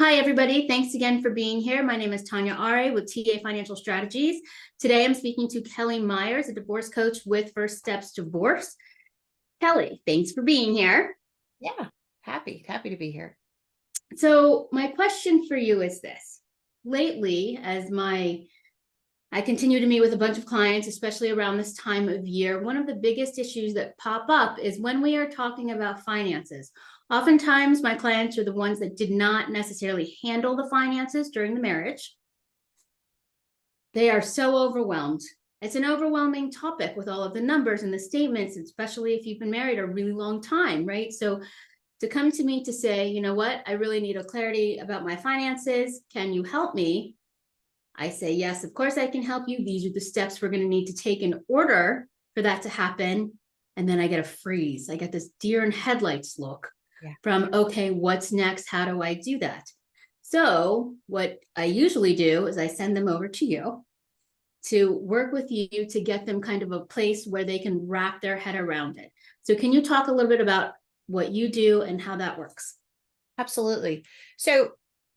Hi, everybody. Thanks again for being here. My name is Tanya Are with TA Financial Strategies. Today, I'm speaking to Kelly Myers, a divorce coach with First Steps Divorce. Kelly, thanks for being here. Yeah, happy to be here. So my question for you is this. Lately, I continue to meet with a bunch of clients, especially around this time of year. One of the biggest issues that pop up is when we are talking about finances. Oftentimes, my clients are the ones that did not necessarily handle the finances during the marriage. They are so overwhelmed. It's an overwhelming topic with all of the numbers and the statements, especially if you've been married a really long time, right? So to come to me to say, you know what, I really need a clarity about my finances. Can you help me? I say, yes, of course I can help you. These are the steps we're going to need to take in order for that to happen. And then I get a freeze. I get this deer in headlights look Yeah. from, okay, what's next? How do I do that? So what I usually do is I send them over to you to work with you to get them kind of a place where they can wrap their head around it. So can you talk a little bit about what you do and how that works? Absolutely. So,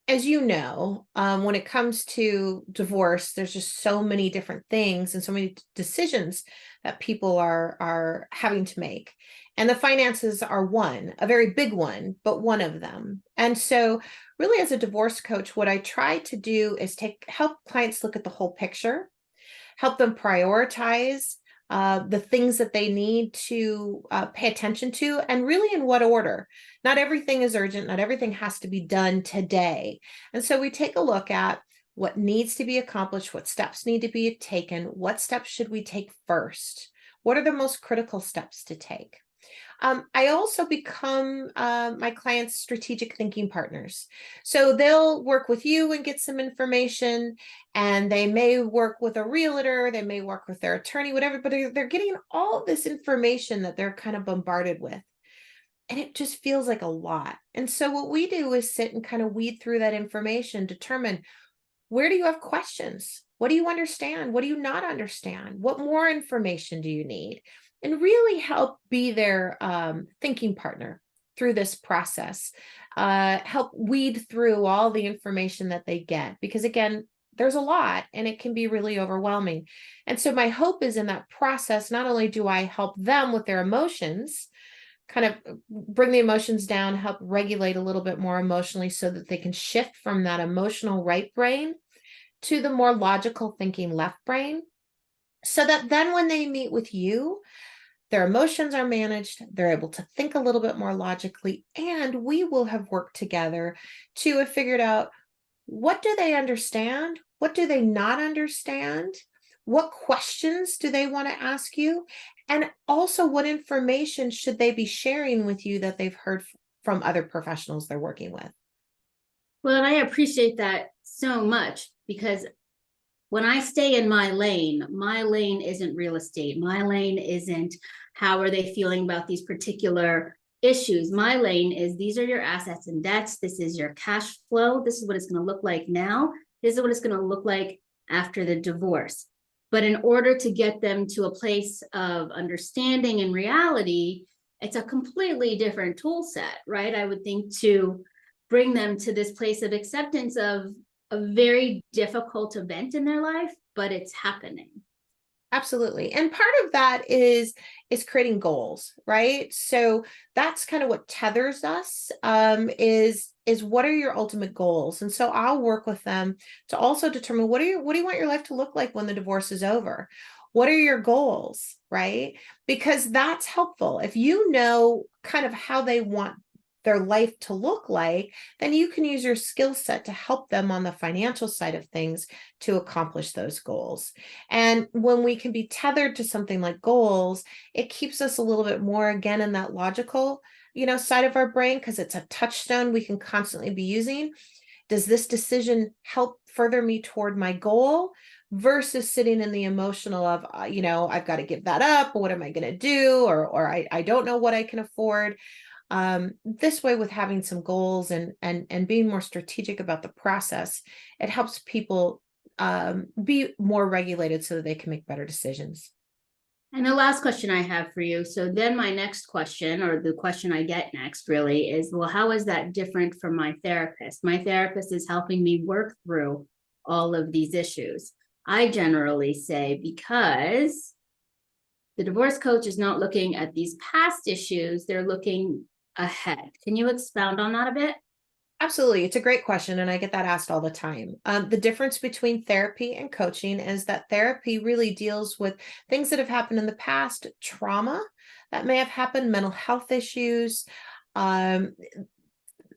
as you know, when it comes to divorce, there's just so many different things and so many decisions that people are having to make. And the finances are one, a very big one, but one of them. And so, really, as a divorce coach, what I try to do is help clients look at the whole picture, help them prioritize the things that they need to pay attention to, and really in what order. Not everything is urgent, not everything has to be done today. And so we take a look at what needs to be accomplished, what steps need to be taken, what steps should we take first? What are the most critical steps to take? I also become my clients' strategic thinking partners. So they'll work with you and get some information, and they may work with a realtor, they may work with their attorney, whatever, but they're getting all this information that they're kind of bombarded with. And it just feels like a lot. And so what we do is sit and kind of weed through that information, determine, where do you have questions? What do you understand? What do you not understand? What more information do you need? And really help be their thinking partner through this process. Help weed through all the information that they get, because again, there's a lot and it can be really overwhelming. And so my hope is in that process, not only do I help them with their emotions, kind of bring the emotions down, help regulate a little bit more emotionally so that they can shift from that emotional right brain to the more logical thinking left brain. So that then when they meet with you, their emotions are managed, they're able to think a little bit more logically, and we will have worked together to have figured out, what do they understand? What do they not understand? What questions do they want to ask you? And also, what information should they be sharing with you that they've heard from other professionals they're working with? Well, and I appreciate that so much because when I stay in my lane isn't real estate. My lane isn't how are they feeling about these particular issues. My lane is these are your assets and debts. This is your cash flow. This is what it's going to look like now. This is what it's going to look like after the divorce. But in order to get them to a place of understanding and reality, it's a completely different tool set, right? I would think to bring them to this place of acceptance of a very difficult event in their life, but it's happening. Absolutely. And part of that is creating goals, right? So that's kind of what tethers us, is what are your ultimate goals? And so I'll work with them to also determine, what do you want your life to look like when the divorce is over? What are your goals, right? Because that's helpful. If you know kind of how they want their life to look like, then you can use your skill set to help them on the financial side of things to accomplish those goals. And when we can be tethered to something like goals, it keeps us a little bit more again in that logical, side of our brain, because it's a touchstone we can constantly be using. Does this decision help further me toward my goal? Versus sitting in the emotional of, I've got to give that up. What am I going to do? Or I don't know what I can afford. This way, with having some goals and being more strategic about the process, it helps people be more regulated so that they can make better decisions. And the last question I have for you. So then my next question, or the question I get next really is, well, how is that different from my therapist? My therapist is helping me work through all of these issues. I generally say because the divorce coach is not looking at these past issues, they're looking ahead. Can you expound on that a bit? Absolutely. It's a great question, and I get that asked all the time. The difference between therapy and coaching is that therapy really deals with things that have happened in the past, trauma that may have happened, mental health issues, um,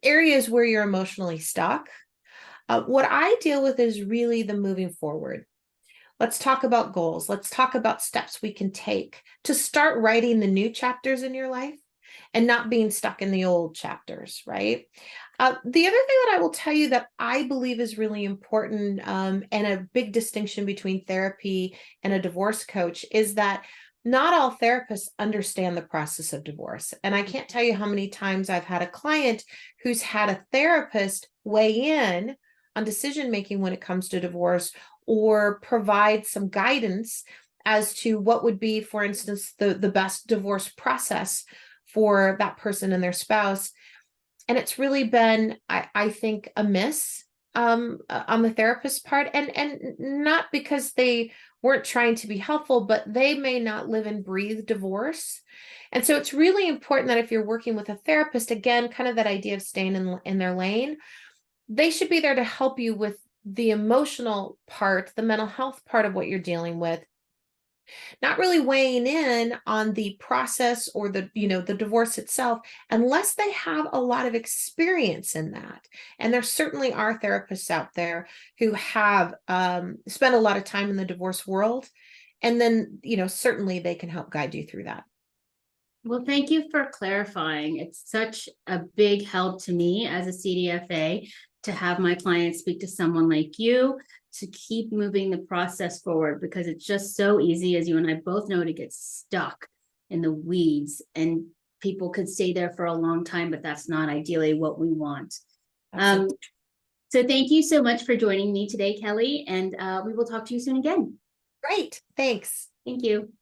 areas where you're emotionally stuck. What I deal with is really the moving forward. Let's talk about goals. Let's talk about steps we can take to start writing the new chapters in your life and not being stuck in the old chapters, right? The other thing that I will tell you that I believe is really important, and a big distinction between therapy and a divorce coach is that not all therapists understand the process of divorce. And I can't tell you how many times I've had a client who's had a therapist weigh in on decision making when it comes to divorce, or provide some guidance as to what would be, for instance, the best divorce process for that person and their spouse. And it's really been, I think, a miss on the therapist's part, and not because they weren't trying to be helpful, but they may not live and breathe divorce. And so it's really important that if you're working with a therapist, again, kind of that idea of staying in their lane, they should be there to help you with the emotional part, the mental health part of what you're dealing with, not really weighing in on the process or the divorce itself unless they have a lot of experience in that. And there certainly are therapists out there who have spent a lot of time in the divorce world, and then certainly they can help guide you through that. Well, thank you for clarifying. It's such a big help to me as a CDFA to have my clients speak to someone like you to keep moving the process forward, because it's just so easy, as you and I both know, to get stuck in the weeds, and people could stay there for a long time, but that's not ideally what we want. So thank you so much for joining me today, Kelly, and we will talk to you soon again. Great. Thanks. Thank you.